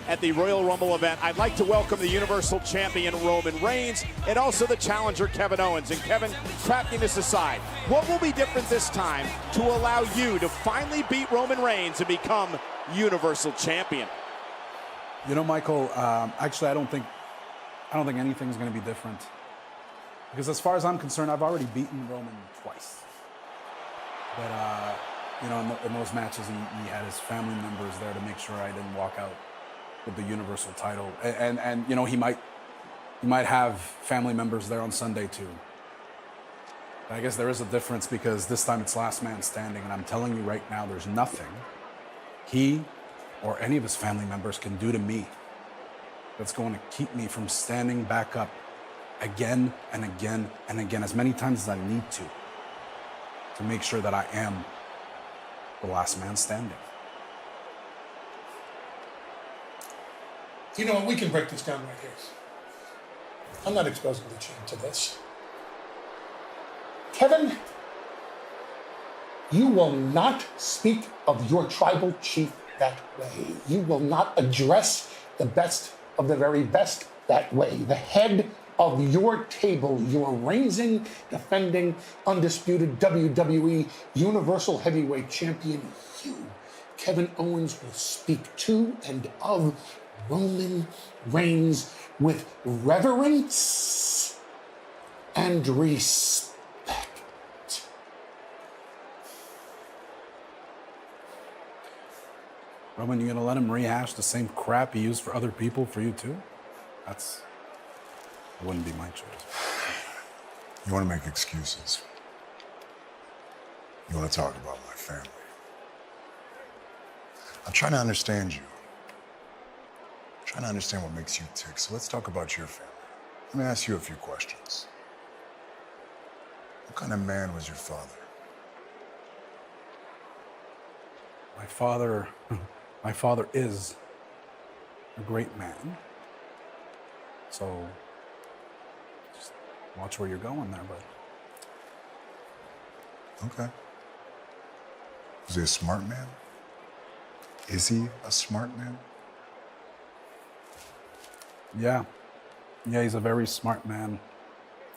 at the Royal Rumble event. I'd like to welcome the Universal Champion Roman Reigns and also the challenger Kevin Owens. And Kevin, craftiness aside, what will be different this time to allow you to finally beat Roman Reigns and become Universal Champion? You know, Michael, actually, I don't think anything's going to be different. Because as far as I'm concerned, I've already beaten Roman twice. But, you know, in those matches, he had his family members there to make sure I didn't walk out with the Universal title. And you know, he might have family members there on Sunday too. But I guess there is a difference because this time it's last man standing, and I'm telling you right now, there's nothing he or any of his family members can do to me that's going to keep me from standing back up again and again and again, as many times as I need to make sure that I am the last man standing. You know what, we can break this down right here. I'm not exposing the champ to this. Kevin, you will not speak of your tribal chief that way. You will not address the best of the very best that way. The head of your table, your reigning, defending, undisputed WWE Universal Heavyweight Champion, you, Kevin Owens, will speak to and of Roman Reigns with reverence and respect. Roman, you gonna let him rehash the same crap he used for other people for you too? That wouldn't be my choice. You want to make excuses. You want to talk about my family. I'm trying to understand you. I'm trying to understand what makes you tick. So let's talk about your family. Let me ask you a few questions. What kind of man was your father? My father is a great man. So just watch where you're going there, bud. Okay. Was he a smart man? Is he a smart man? Yeah, he's a very smart man.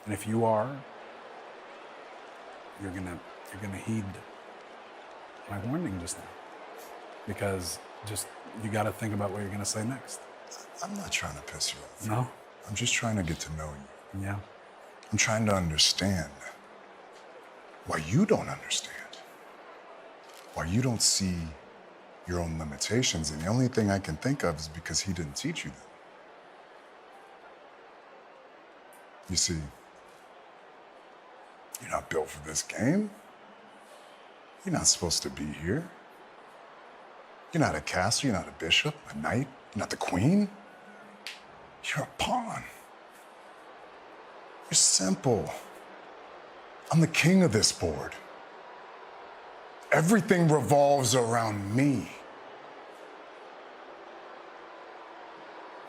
And if you are, you're gonna heed my warning just now. Because you gotta think about what you're gonna say next. I'm not trying to piss you off. No? I'm just trying to get to know you. Yeah. I'm trying to understand why you don't understand. Why you don't see your own limitations. And the only thing I can think of is because he didn't teach you them. You see, you're not built for this game. You're not supposed to be here. You're not a castle, you're not a bishop, a knight, you're not the queen. You're a pawn. You're simple. I'm the king of this board. Everything revolves around me.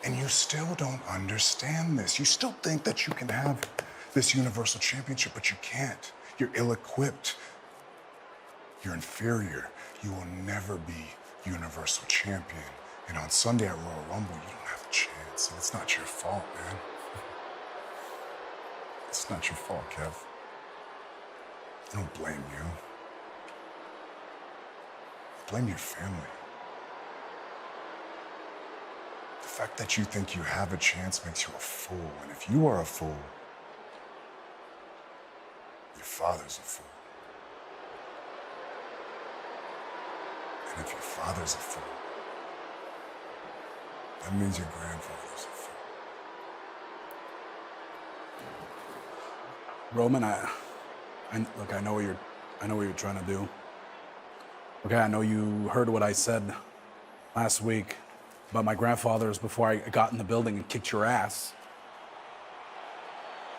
And you still don't understand this. You still think that you can have this Universal Championship, but you can't. You're ill-equipped. You're inferior. You will never be Universal Champion. And on Sunday at Royal Rumble, you don't have a chance. And it's not your fault, man. It's not your fault, Kev. I don't blame you. I blame your family. The fact that you think you have a chance makes you a fool. And if you are a fool, your father's a fool. And if your father's a fool, that means your grandfather's a fool. Roman, look, I know what you're trying to do. Okay, I know you heard what I said last week about my grandfathers before I got in the building and kicked your ass.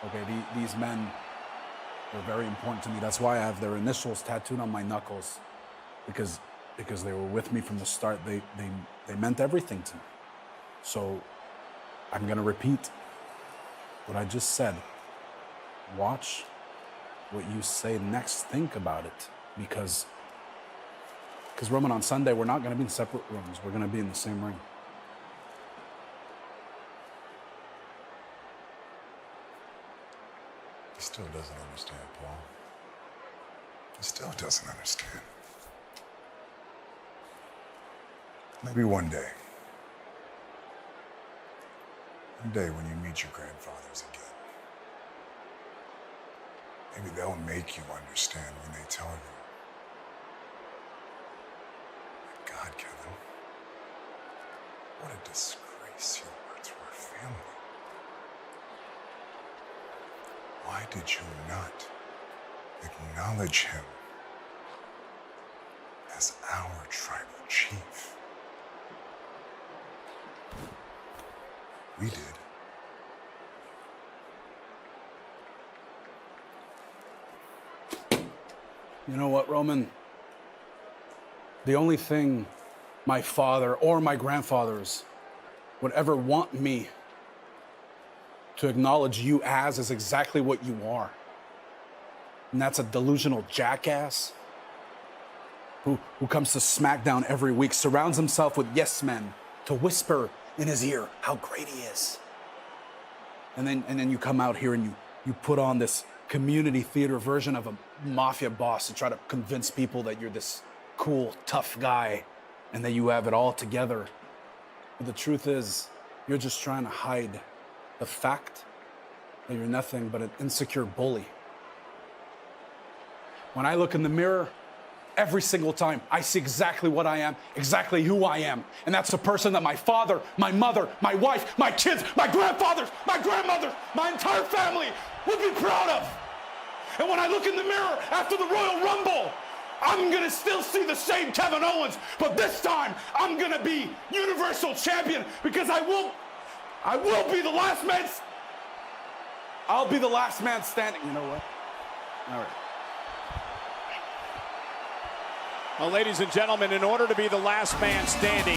Okay, these men were very important to me. That's why I have their initials tattooed on my knuckles, because they were with me from the start. They meant everything to me. So I'm gonna repeat what I just said. Watch what you say next. Think about it, because Roman, on Sunday we're not gonna be in separate rooms. We're gonna be in the same ring. He still doesn't understand, Paul. He still doesn't understand. Maybe one day. One day when you meet your grandfathers again. Maybe they'll make you understand when they tell you. My God, Kevin. What a disgrace you are to our family. Why did you not acknowledge him as our tribal chief? We did. You know what, Roman? The only thing my father or my grandfathers would ever want me to acknowledge you as is exactly what you are. And that's a delusional jackass who comes to SmackDown every week, surrounds himself with yes men to whisper in his ear how great he is. And then you come out here and you put on this community theater version of a mafia boss to try to convince people that you're this cool, tough guy and that you have it all together. But the truth is, you're just trying to hide the fact that you're nothing but an insecure bully. When I look in the mirror, every single time, I see exactly what I am, exactly who I am. And that's the person that my father, my mother, my wife, my kids, my grandfathers, my grandmothers, my entire family would be proud of. And when I look in the mirror after the Royal Rumble, I'm gonna still see the same Kevin Owens, but this time I'm gonna be Universal Champion because I will be the last man. I'll be the last man standing. You know what? All right. Well, ladies and gentlemen, in order to be the last man standing,